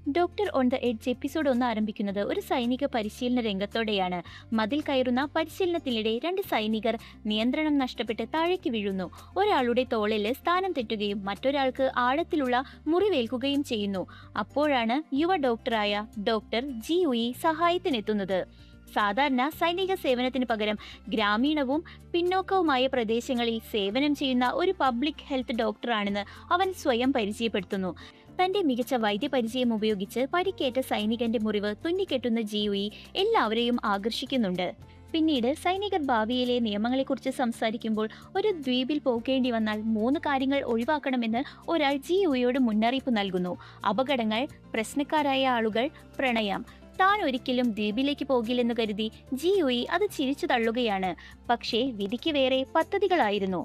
Doctor on the edge episode 1 ആരംഭിക്കുന്നത് ഒരു സൈനിക പരിശീലന രംഗത്തോടെയാണ്. മതിൽ കയറുന്ന പരിശീലനത്തിനിടെ 2 സൈനികർ നിയന്ത്രണം നഷ്ടപ്പെട്ട് താഴേക്ക് വീഴുന്നു. ഒരാളുടെ തോളിൽ സ്ഥാനം തെറ്റുകയും മറ്റൊരാൾക്ക് ആഴത്തിലുള്ള മുറിവേൽക്കുകയും ചെയ്യുന്നു. അപ്പോഴാണ് യുവ ഡോക്ടറായ ഡോക്ടർ ജി ഉയി സഹായത്തിനെത്തുന്നത്. സാധാരണ സൈനിക സേവനത്തിന് പകരം ഗ്രാമീണവും പിന്നോക്കവുമായ പ്രദേശങ്ങളിൽ സേവനം ചെയ്യുന്ന ഒരു പബ്ലിക് ഹെൽത്ത് ഡോക്ടറാണെന്ന് അവൻ സ്വയം പരിചയപ്പെടുത്തുന്നു. തന്റെ മികച്ച വൈദ്യപരിചയം ഉപയോഗിച്ച് പരിക്കേറ്റ സൈനികന്റെ മുറിവ് തുന്നിക്കെട്ടുന്ന ജിയുയി എല്ലാവരെയും ആകർഷിക്കുന്നുണ്ട്. പിന്നീട് സൈനികർ ഭാവിയിലെ നിയമങ്ങളെക്കുറിച്ച് സംസാരിക്കുമ്പോൾ ഒരു ദ്വീപിൽ പോകേണ്ടി വന്നാൽ 3 കാര്യങ്ങൾ ഒഴിവാക്കണമെന്ന് ഒരാൾ ജിയുയിയോട് മുന്നറിയിപ്പ് നൽകുന്നു. അപകടങ്ങൾ, പ്രശ്നക്കാരായ ആളുകൾ, പ്രണയം. താൻ ഒരിക്കലും ദ്വീപിലേക്ക് പോകില്ലെന്ന് കരുതി ജിയുയി അത് ചിരിച്ചു തള്ളുകയാണ്. പക്ഷേ വിധിക്ക് വേറെ പദ്ധതികളായിരുന്നു.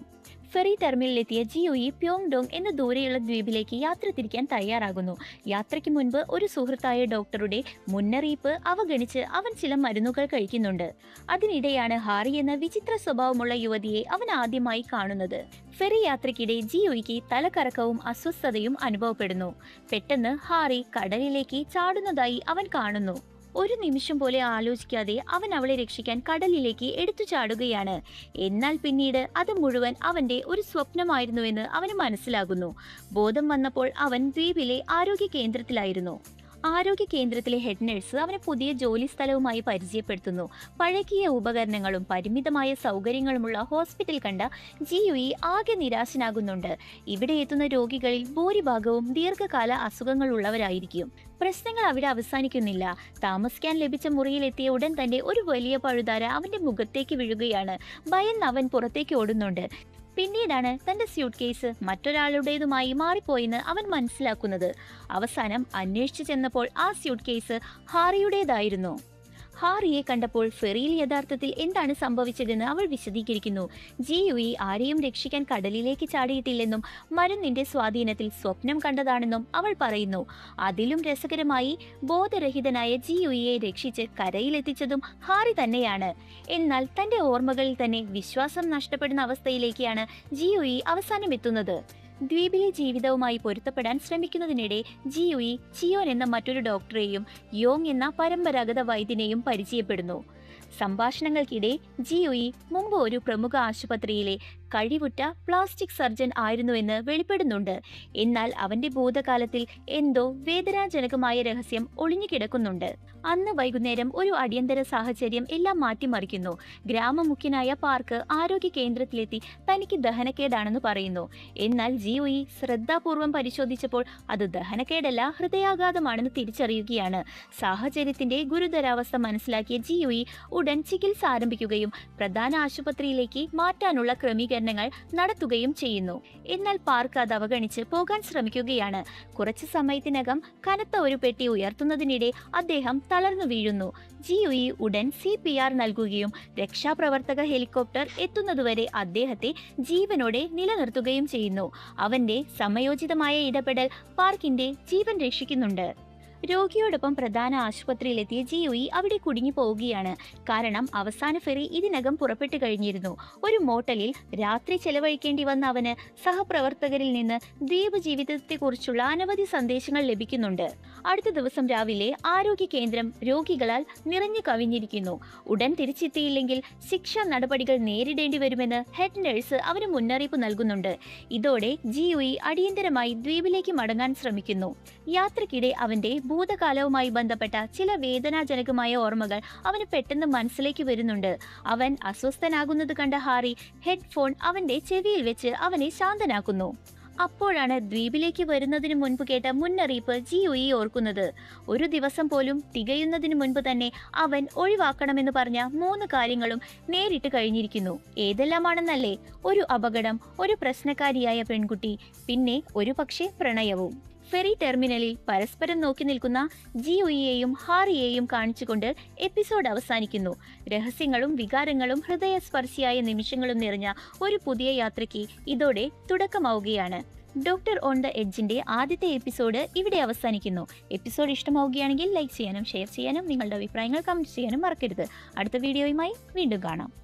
ഫെറി ടെർമിനലിലെത്തിയ ജിയുയി പ്യോങ്ഡോങ് എന്ന ദൂരെയുള്ള ദ്വീപിലേക്ക് യാത്ര തിരിക്കാൻ തയ്യാറാകുന്നു. യാത്രയ്ക്ക് മുൻപ് ഒരു സുഹൃത്തായ ഡോക്ടറുടെ മുന്നറിയിപ്പ് അവഗണിച്ച് അവൻ ചില മരുന്നുകൾ കഴിക്കുന്നുണ്ട്. അതിനിടെയാണ് ഹാറി എന്ന വിചിത്ര സ്വഭാവമുള്ള യുവതിയെ അവൻ ആദ്യമായി കാണുന്നത്. ഫെറി യാത്രയ്ക്കിടെ ജിയുയിക്ക് തലകറക്കവും അസ്വസ്ഥതയും അനുഭവപ്പെടുന്നു. പെട്ടെന്ന് ഹാറി കടലിലേക്ക് ചാടുന്നതായി അവൻ കാണുന്നു. ഒരു നിമിഷം പോലെ ആലോചിക്കാതെ അവൻ അവളെ രക്ഷിക്കാൻ കടലിലേക്ക് എടുത്തു ചാടുകയാണ്. എന്നാൽ പിന്നീട് അത് മുഴുവൻ അവന്റെ ഒരു സ്വപ്നമായിരുന്നുവെന്ന് അവന് മനസ്സിലാകുന്നു. ബോധം വന്നപ്പോൾ അവൻ ദ്വീപിലെ ആരോഗ്യ കേന്ദ്രത്തിലായിരുന്നു. ആരോഗ്യ കേന്ദ്രത്തിലെ ഹെഡ് നഴ്സ് അവനെ പുതിയ ജോലി സ്ഥലവുമായി പരിചയപ്പെടുത്തുന്നു. പഴകിയ ഉപകരണങ്ങളും പരിമിതമായ സൗകര്യങ്ങളുമുള്ള ഹോസ്പിറ്റൽ കണ്ട ജിയുയി ആകെ നിരാശനാകുന്നുണ്ട്. ഇവിടെ എത്തുന്ന രോഗികളിൽ ഭൂരിഭാഗവും ദീർഘകാല അസുഖങ്ങളുള്ളവരായിരിക്കും. പ്രശ്നങ്ങൾ അവിടെ അവസാനിക്കുന്നില്ല. താമസിക്കാൻ ലഭിച്ച മുറിയിലെത്തിയ ഉടൻ തന്നെ ഒരു വലിയ പഴുതാര അവന്റെ മുഖത്തേക്ക് വീഴുകയാണ്. ഭയന്ന് അവൻ പുറത്തേക്ക് ഓടുന്നുണ്ട്. പിന്നീടാണ് തന്റെ സ്യൂട്ട് കേസ് മറ്റൊരാളുടേതുമായി മാറിപ്പോയെന്ന് അവൻ മനസ്സിലാക്കുന്നത്. അവസാനം അന്വേഷിച്ചു ചെന്നപ്പോൾ ആ സ്യൂട്ട് കേസ് ഹാറിയുടേതായിരുന്നു. ഹാറിയെ കണ്ടപ്പോൾ ഫെറിയിൽ യഥാർത്ഥത്തിൽ എന്താണ് സംഭവിച്ചതെന്ന് അവൾ വിശദീകരിക്കുന്നു. ജിയുയി ആരെയും രക്ഷിക്കാൻ കടലിലേക്ക് ചാടിയിട്ടില്ലെന്നും മരുന്നിന്റെ സ്വാധീനത്തിൽ സ്വപ്നം കണ്ടതാണെന്നും അവൾ പറയുന്നു. അതിലും രസകരമായി ബോധരഹിതനായ ജിയുയിയെ രക്ഷിച്ച് കരയിലെത്തിച്ചതും ഹാറി തന്നെയാണ്. എന്നാൽ തന്റെ ഓർമ്മകളിൽ തന്നെ വിശ്വാസം നഷ്ടപ്പെടുന്ന അവസ്ഥയിലേക്കാണ് ജിയുയി അവസാനം എത്തുന്നത്. ദ്വീപിലെ ജീവിതവുമായി പൊരുത്തപ്പെടാൻ ശ്രമിക്കുന്നതിനിടെ ജിയുയി ചിയോൻ എന്ന മറ്റൊരു ഡോക്ടറെയും യോങ് എന്ന പരമ്പരാഗത വൈദ്യനെയും പരിചയപ്പെടുന്നു. സംഭാഷണങ്ങൾക്കിടെ ജിയുയി മുമ്പ് ഒരു പ്രമുഖ ആശുപത്രിയിലെ കഴിവുറ്റ പ്ലാസ്റ്റിക് സർജൻ ആയിരുന്നുവെന്ന് വെളിപ്പെടുന്നുണ്ട്. എന്നാൽ അവന്റെ ഭൂതകാലത്തിൽ എന്തോ വേദനാജനകമായ രഹസ്യം ഒളിഞ്ഞുകിടക്കുന്നുണ്ട്. അന്ന് വൈകുന്നേരം ഒരു അടിയന്തര സാഹചര്യം എല്ലാം മാറ്റിമറിക്കുന്നു. ഗ്രാമമുഖ്യനായ പാർക്ക് ആരോഗ്യ കേന്ദ്രത്തിലെത്തി തനിക്ക് ദഹനക്കേടാണെന്ന് പറയുന്നു. എന്നാൽ ജിയുയി ശ്രദ്ധാപൂർവം പരിശോധിച്ചപ്പോൾ അത് ദഹനക്കേടല്ല, ഹൃദയാഘാതമാണെന്ന് തിരിച്ചറിയുകയാണ്. സാഹചര്യത്തിന്റെ ഗുരുതരാവസ്ഥ മനസ്സിലാക്കിയ ജിയുയി ഉടൻ ചികിത്സ ആരംഭിക്കുകയും പ്രധാന ആശുപത്രിയിലേക്ക് മാറ്റാനുള്ള ക്രമീകരണങ്ങൾ നടത്തുകയും ചെയ്യുന്നു. എന്നാൽ പാർക്ക് അത് അവഗണിച്ച് പോകാൻ ശ്രമിക്കുകയാണ്. കുറച്ചു സമയത്തിനകം കനത്ത ഒരു പെട്ടി ഉയർത്തുന്നതിനിടെ അദ്ദേഹം തളർന്നു വീഴുന്നു. ജിയുയി ഉടൻ CPR നൽകുകയും രക്ഷാപ്രവർത്തക ഹെലികോപ്റ്റർ എത്തുന്നതുവരെ അദ്ദേഹത്തെ ജീവനോടെ നിലനിർത്തുകയും ചെയ്യുന്നു. അവന്റെ സമയോചിതമായ ഇടപെടൽ പാർക്കിന്റെ ജീവൻ രക്ഷിക്കുന്നുണ്ട്. രോഗിയോടൊപ്പം പ്രധാന ആശുപത്രിയിലെത്തിയ ജിയുയി അവിടെ കുടുങ്ങി പോവുകയാണ്. കാരണം അവസാന ഫെറി ഇതിനകം പുറപ്പെട്ടു കഴിഞ്ഞിരുന്നു. ഒരു മോട്ടലിൽ രാത്രി ചെലവഴിക്കേണ്ടി വന്ന അവന് സഹപ്രവർത്തകരിൽ നിന്ന് ദ്വീപ് ജീവിതത്തെക്കുറിച്ചുള്ള അനവധി സന്ദേശങ്ങൾ ലഭിക്കുന്നുണ്ട്. അടുത്ത ദിവസം രാവിലെ ആരോഗ്യ കേന്ദ്രം രോഗികളാൽ നിറഞ്ഞു കവിഞ്ഞിരിക്കുന്നു. ഉടൻ തിരിച്ചെത്തിയില്ലെങ്കിൽ ശിക്ഷാ നടപടികൾ നേരിടേണ്ടി വരുമെന്ന് ഹെഡ് നഴ്സ് അവന് മുന്നറിയിപ്പ് നൽകുന്നുണ്ട്. ഇതോടെ ജിയുയി അടിയന്തരമായി ദ്വീപിലേക്ക് മടങ്ങാൻ ശ്രമിക്കുന്നു. യാത്രക്കിടെ അവന്റെ ഭൂതകാലവുമായി ബന്ധപ്പെട്ട ചില വേദനാജനകമായ ഓർമ്മകൾ അവന് പെട്ടെന്ന് മനസ്സിലേക്ക് വരുന്നുണ്ട്. അവൻ അസ്വസ്ഥനാകുന്നത് കണ്ട ഹാറി ഹെഡ്ഫോൺ അവന്റെ ചെവിയിൽ വെച്ച് അവനെ ശാന്തനാക്കുന്നു. അപ്പോഴാണ് ദ്വീപിലേക്ക് വരുന്നതിന് മുൻപ് കേട്ട മുന്നറിയിപ്പ് ജിയുയി ഓർക്കുന്നത്. ഒരു ദിവസം പോലും തികയുന്നതിന് മുൻപ് തന്നെ അവൻ ഒഴിവാക്കണമെന്ന് പറഞ്ഞ 3 കാര്യങ്ങളും നേരിട്ട് കഴിഞ്ഞിരിക്കുന്നു. ഏതെല്ലാമാണെന്നല്ലേ? ഒരു അപകടം, ഒരു പ്രശ്നക്കാരിയായ പെൺകുട്ടി, പിന്നെ ഒരു പക്ഷേ പ്രണയവും. ഫെറി ടെർമിനലിൽ പരസ്പരം നോക്കി നിൽക്കുന്ന ജിയുയിയെയും ഹാറിയെയും കാണിച്ചുകൊണ്ട് എപ്പിസോഡ് അവസാനിക്കുന്നു. രഹസ്യങ്ങളും വികാരങ്ങളും ഹൃദയസ്പർശിയായ നിമിഷങ്ങളും നിറഞ്ഞ ഒരു പുതിയ യാത്രയ്ക്ക് ഇതോടെ തുടക്കമാവുകയാണ്. ഡോക്ടർ ഓൺ ദ എഡ്ജിന്റെ ആദ്യത്തെ എപ്പിസോഡ് ഇവിടെ അവസാനിക്കുന്നു. എപ്പിസോഡ് ഇഷ്ടമാവുകയാണെങ്കിൽ ലൈക്ക് ചെയ്യാനും ഷെയർ ചെയ്യാനും നിങ്ങളുടെ അഭിപ്രായങ്ങൾ കമന്റ് ചെയ്യാനും മറക്കരുത്. അടുത്ത വീഡിയോയുമായി വീണ്ടും കാണാം.